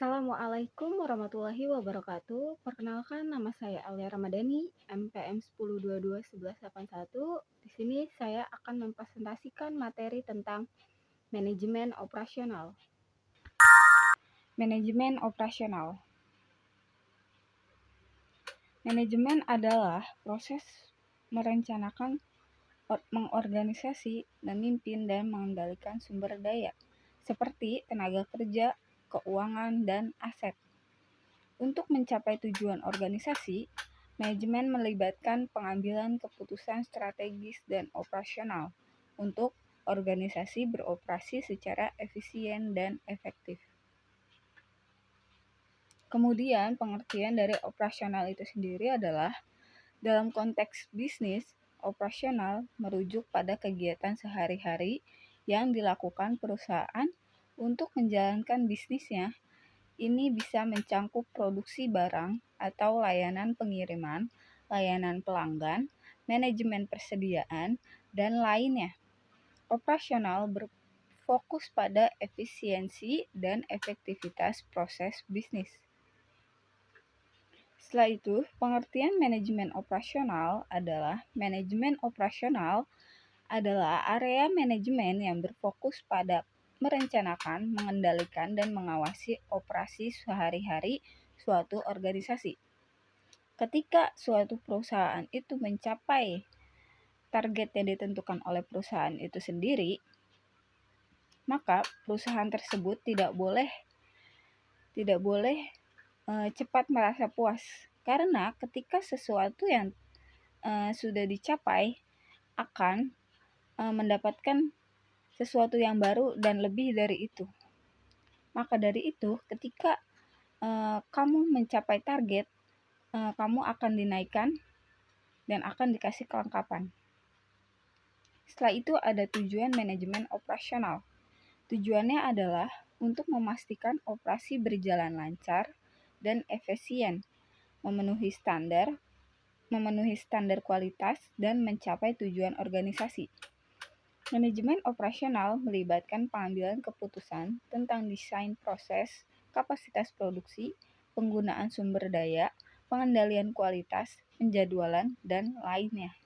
Assalamualaikum warahmatullahi wabarakatuh. Perkenalkan, nama saya Alia Ramadhani, MPM 10221181. Di sini saya akan mempresentasikan materi tentang manajemen operasional. Manajemen operasional. Manajemen adalah proses merencanakan, mengorganisasi, memimpin, dan mengendalikan sumber daya, seperti tenaga kerja, keuangan, dan aset. Untuk mencapai tujuan organisasi, manajemen melibatkan pengambilan keputusan strategis dan operasional untuk organisasi beroperasi secara efisien dan efektif. Kemudian, pengertian dari operasional itu sendiri adalah dalam konteks bisnis, operasional merujuk pada kegiatan sehari-hari yang dilakukan perusahaan untuk menjalankan bisnisnya. Ini bisa mencangkup produksi barang atau layanan pengiriman, layanan pelanggan, manajemen persediaan, dan lainnya. Operasional berfokus pada efisiensi dan efektivitas proses bisnis. Setelah itu, pengertian manajemen operasional adalah area manajemen yang berfokus pada merencanakan, mengendalikan, dan mengawasi operasi sehari-hari suatu organisasi. Ketika suatu perusahaan itu mencapai target yang ditentukan oleh perusahaan itu sendiri, maka perusahaan tersebut tidak boleh cepat merasa puas, karena ketika sesuatu yang sudah dicapai akan mendapatkan sesuatu yang baru dan lebih dari itu. Maka dari itu, ketika kamu mencapai target, kamu akan dinaikkan dan akan dikasih kelengkapan. Setelah itu ada tujuan manajemen operasional. Tujuannya adalah untuk memastikan operasi berjalan lancar dan efisien, memenuhi standar kualitas, dan mencapai tujuan organisasi. Manajemen operasional melibatkan pengambilan keputusan tentang desain proses, kapasitas produksi, penggunaan sumber daya, pengendalian kualitas, penjadwalan, dan lainnya.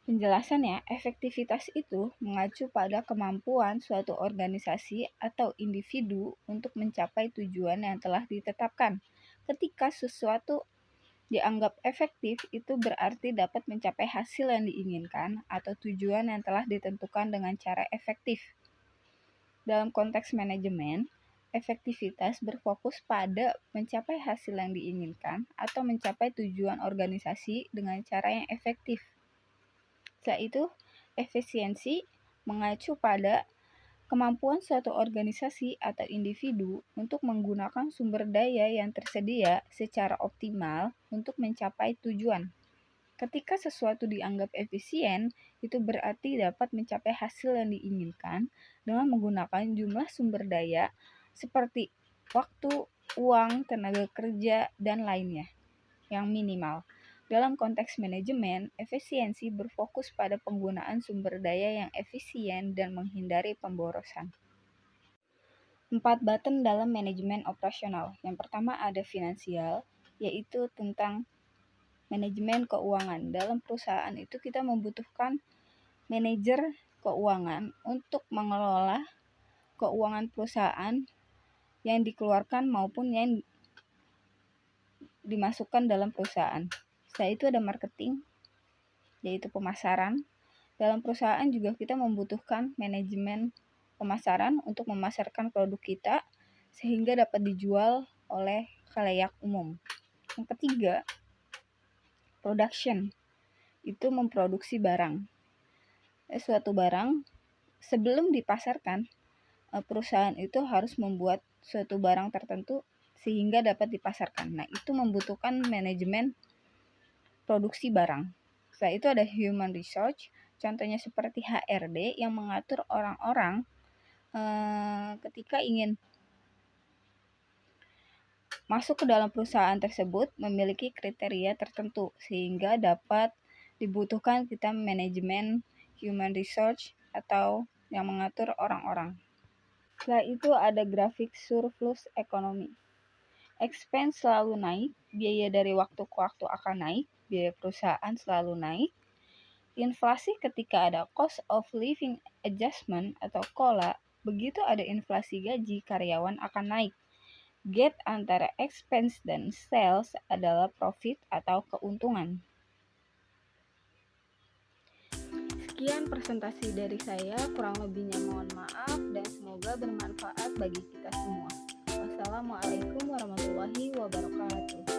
Penjelasannya, efektivitas itu mengacu pada kemampuan suatu organisasi atau individu untuk mencapai tujuan yang telah ditetapkan. Ketika sesuatu dianggap efektif, itu berarti dapat mencapai hasil yang diinginkan atau tujuan yang telah ditentukan dengan cara efektif. Dalam konteks manajemen, efektivitas berfokus pada mencapai hasil yang diinginkan atau mencapai tujuan organisasi dengan cara yang efektif. Setelah itu, efisiensi mengacu pada kemampuan suatu organisasi atau individu untuk menggunakan sumber daya yang tersedia secara optimal untuk mencapai tujuan. Ketika sesuatu dianggap efisien, itu berarti dapat mencapai hasil yang diinginkan dengan menggunakan jumlah sumber daya seperti waktu, uang, tenaga kerja, dan lainnya yang minimal. Dalam konteks manajemen, efisiensi berfokus pada penggunaan sumber daya yang efisien dan menghindari pemborosan. 4 button dalam manajemen operasional. Yang pertama ada finansial, yaitu tentang manajemen keuangan. Dalam perusahaan itu kita membutuhkan manajer keuangan untuk mengelola keuangan perusahaan yang dikeluarkan maupun yang dimasukkan dalam perusahaan. Setelah itu ada marketing, yaitu pemasaran. Dalam perusahaan juga kita membutuhkan manajemen pemasaran untuk memasarkan produk kita sehingga dapat dijual oleh khalayak umum. Yang ketiga, production, itu memproduksi barang. Suatu barang sebelum dipasarkan, perusahaan itu harus membuat suatu barang tertentu sehingga dapat dipasarkan. Nah, itu membutuhkan manajemen produksi barang. Setelah itu ada human resource, contohnya seperti HRD yang mengatur orang-orang ketika ingin masuk ke dalam perusahaan tersebut memiliki kriteria tertentu sehingga dapat dibutuhkan kita manajemen human resource atau yang mengatur orang-orang. Setelah itu ada grafik surplus ekonomi. Expense selalu naik, biaya dari waktu ke waktu akan naik, biaya perusahaan selalu naik. Inflasi ketika ada cost of living adjustment atau COLA, begitu ada inflasi gaji karyawan akan naik. Gap antara expense dan sales adalah profit atau keuntungan. Sekian presentasi dari saya, kurang lebihnya mohon maaf dan semoga bermanfaat bagi kita semua. Wassalamualaikum warahmatullahi wabarakatuh.